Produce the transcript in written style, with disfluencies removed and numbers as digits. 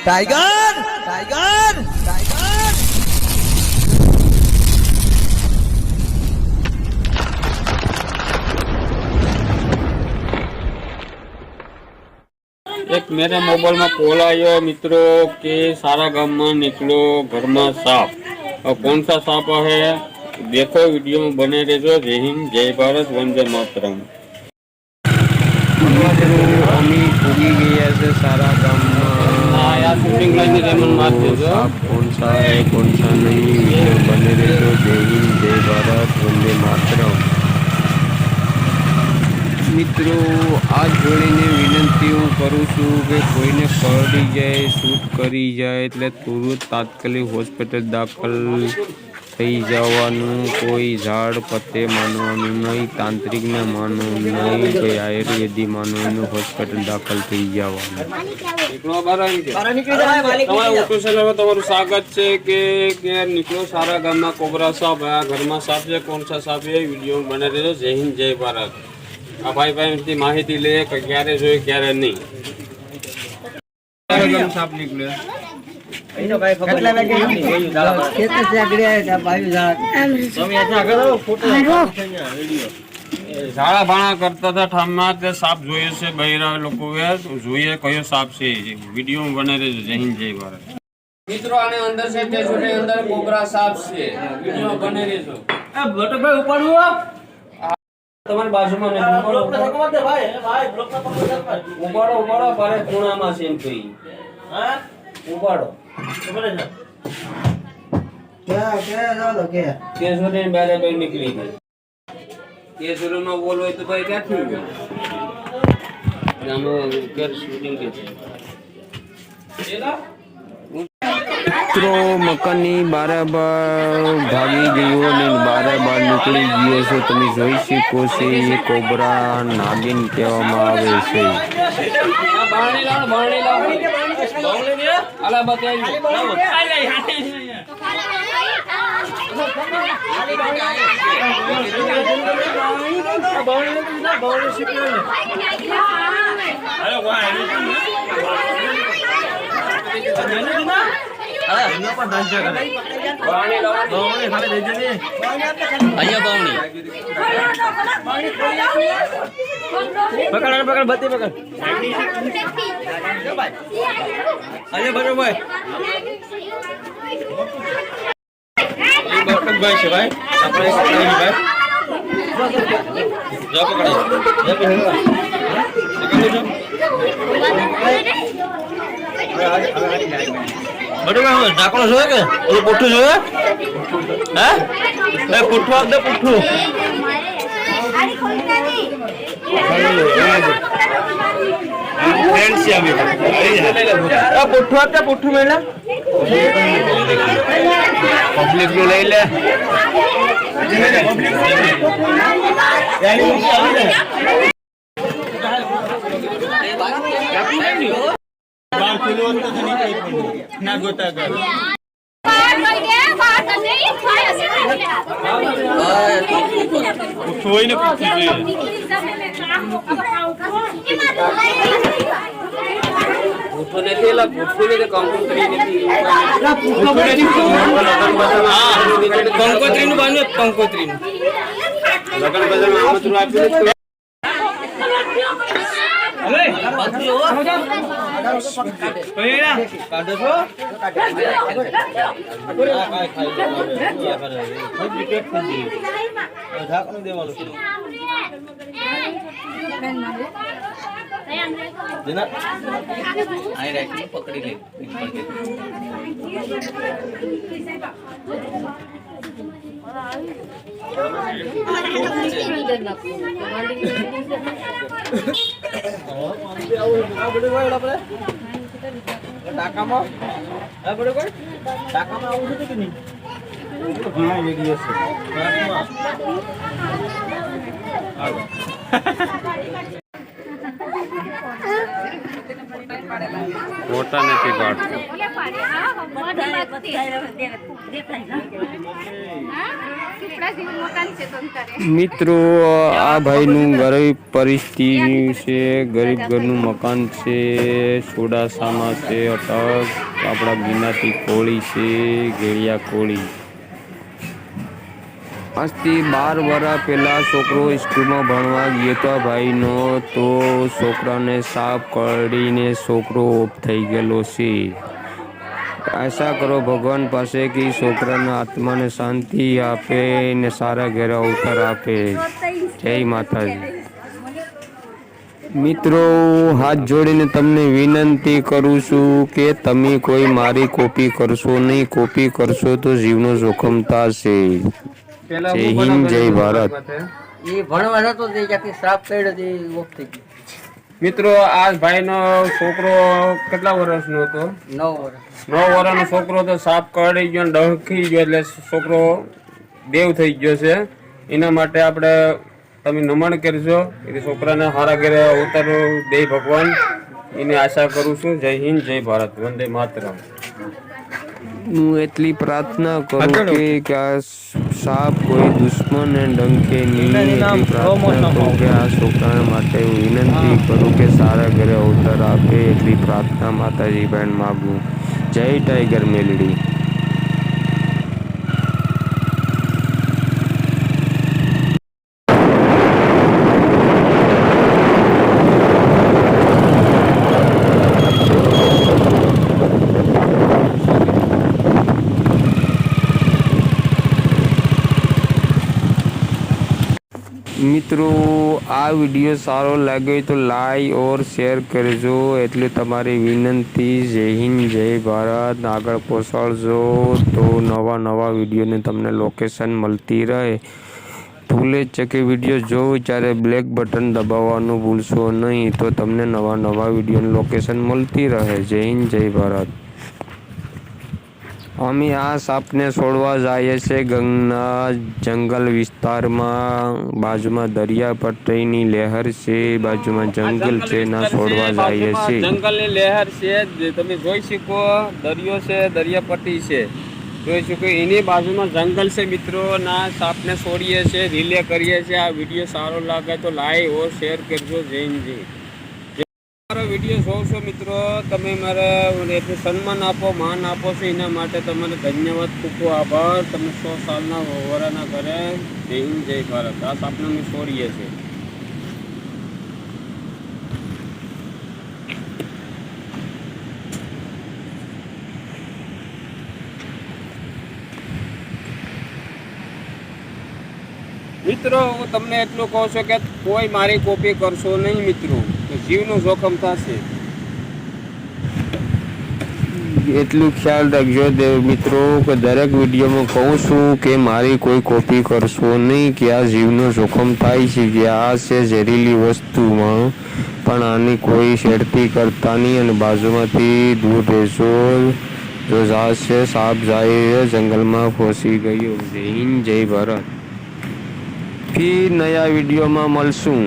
Tiger tiger tiger एक मेरे mobile में कॉल आयो मित्रों के सारा गांव में निकलो घर में सांप। और कौन सा सांप है देखो, वीडियो में बने रहो। जय हिंद, जय भारत, वंदे मातरम। अमी पूगी गया से सारा गांव सांप कौन सा है कौन सा नहीं, वीडियो बने रहो। जय हिंद, जय भारत, वंदे मातरम। મિત્રો આ જોડીને વિનંતી હું કરું છું કે કોઈને કરડી જાય, શૂટ કરી જાય એટલે તુરંત તાત્કાલિક હોસ્પિટલ દાખલ થઈ જવાનું। કોઈ ઝાડ પત્તે માનવાનું નહીં, તાંત્રિકને માનવું નહીં, કોઈ આયુર્વેદી માનવાનું, હોસ્પિટલ દાખલ થઈ જવાનું। તમારું સ્વાગત છે કે નીકળો સારા ગામમાં કોબરા સાપ, આ ઘરમાં સાપ છે, કોણ સા સાપ છે, વિડીયો બને રહેજો। જય હિન્દ, જય ભારત। આ ભાઈ ભાઈ માહિતી લે કે ક્યારે જોઈએ ક્યારે નહીં। સાપ નીકળ્યો ઝાડા ભાણા કરતા હતા ઠામમાં, તે સાપ જોઈએ છે બહેરા લોકોએ, જોઈએ કયો સાપ છે, વિડીયો બને રહેજો। જય હિન્દ, જય ભારત। મિત્રો આને અંદર છે ટેસોની અંદર કોબરા સાપ છે, વિડીયો બને રહેજો। બટુકભાઈ ઉપાડવું તમારી બાજુમાં ને ઉપાડો પારે ખૂણામાં છે એમ કહી ઉપાડો કેસુરી બેરે બે નીકળી ગઈ। કેસુરી નો બોલ હોય તો ભાઈ ક્યાંથી ગયો આમાં કેર શૂટિંગ કે છે। મિત્રો મકાનની બારાબાર ભાગી ગયો ને બારાબાર નીકળી ગયો છે, તમે જોઈ શકો છો। એ કોબરા નાગિન કહેવામાં આવે છે। पकड़ बत्ती पकड़ अरे बड़ो भाई भाई से भाई अपने भाई जाओ पकड़ो बड़ो भाई ढाकणो जोए के ओलो पुट्ठू जोए हैं ए पुट्ठू आप दे पुट्ठू फ्रेंड्स से अभी आ पुट्ठू आप दे पुट्ठू मेला पब्लिक लो ले ले ना गोता कर कोई ना उठने के ला उठने के कंकोत्री नहीं कंकोत्री नु बांधो कंकोत्री लगन बजार में आमत रू आप अरे बदलो कहिरा काढो छो काय खाई या करे विकेट खाई ढाकण देवालो છે જેના આઈ રાખી પકડી લે ટાકામાં આ બડે કોઈ ટાકામાં આવું છે કે નહીં ઘણા વિડિયો છે આવો મોટા નથી કાઢતો મિત્રો આ ભાઈનું ગરીબ પરિસ્થિતિ છે, ગરીબ ઘરનું મકાન છે, સોડાસામાં છે, અટક આપણા ગિનાતી કોળી છે, ઘેડિયા કોળી. આજથી 12 વર્ષ પહેલાં છોકરો સ્કૂલમાં ભણવા ગયો હતો ભાઈનો, તો છોકરાને સાપ કરડીને છોકરો ઓફ થઈ ગયેલો છે. આશા કરો ભગવાન પાસે કે છોકરાના આત્માને શાંતિ આપે ને સારા ઘેરા અવતાર આપે. જય માતાજી. મિત્રો હાથ જોડીને તમને વિનંતી કરું છું કે તમે કોઈ મારી કોપી કરશો નહીં. કોપી કરશો તો જીવનો જોખમ થશે. જય હિન્દ, જય ભારત. મિત્રો આ ભાઈનો છોકરો કેટલા વર્ષનો હતો? 9 વર્ષનો છોકરો તો સાપ કરડી ગયો, ડંખી ગયો, એટલે છોકરો દેવ થઈ ગયો છે. એના માટે આપણે તમે નમન કરશો એટલે છોકરાને સારા ઘરે ઉતારો દે ભગવાન, એની આશા કરું છું. જય હિન્દ, જય ભારત, વંદે માતરમ. હું એટલી પ્રાર્થના કરું કે આ સાપ કોઈ દુશ્મનને ડંકે નહીં. એટલી પ્રાર્થના કરું કે આ છોકરા માટે હું વિનંતી કરું કે સારા ઘરે અવતાર આપે. એટલી પ્રાર્થના માતાજી બહેન માગું. જય ટાઈગર મેલડી. મિત્રો આ વિડીયો સારો લાગ્યો તો લાઈક ઓર શેર કરજો, એટલે તમારી વિનંતી. જય હિન્દ, જય ભારત. આગળ પહોંચાડજો તો નવા વિડીયોને તમને લોકેશન મળતી રહે. ભૂલે છે કે વિડીયો જોવું ત્યારે બ્લેક બટન દબાવવાનું ભૂલશો નહીં, તો તમને નવા વિડીયોની લોકેશન મળતી રહે. જય હિન્દ, જય ભારત. અમે આ સાપને છોડવા જઈએ છીએ ગંગના જંગલ વિસ્તારમાં. બાજુમાં દરિયા પટ્ટીની લહેર છે, બાજુમાં જંગલ છે, ના છોડવા જઈએ છીએ. જંગલની લહેર છે, તમે જોઈ શકો. દરિયો છે, દરિયા પટ્ટી છે, જોઈ શકો. એની બાજુમાં જંગલ છે. મિત્રો ના સાપને છોડીએ છીએ, રિલે કરીએ છીએ. આ વિડીયો સારો લાગે તો લાઈક ઓર શેર કરજો. જય હિન્દ. મારો વિડીયો જોશો મિત્રો, તમે મારે એટલું સન્માન આપો, માન આપો છો, એના માટે તમારે ધન્યવાદ, ખૂબ ખૂબ આભાર. તમે 100 સાલના વરાના કરે. જય હિન્દ, જય ભારત. આ સાપને અમે છોડીએ છીએ. મિત્રો હું તમને એટલું કહું છું કે કોઈ મારી કોપી કરશો નહીં મિત્રો, તો જીવનું જોખમ થશે. એટલું ખ્યાલ રાખજો દેવ મિત્રો કે દરેક વિડીયોમાં કહું છું કે મારી કોઈ કોપી કરશો નહીં, કે આ જીવનો જોખમ થાય છે, કે આ છે ઝેરીલી વસ્તુમાં, પણ આની કોઈ છેડતી કરતા નહીં અને બાજુમાંથી દૂર રહેશો. જો જાશે સાપ જાય જંગલમાં ફસી ગયો. જય હિન્દ, જય ભારત. ફિર નયા વિડીયોમાં મળશું.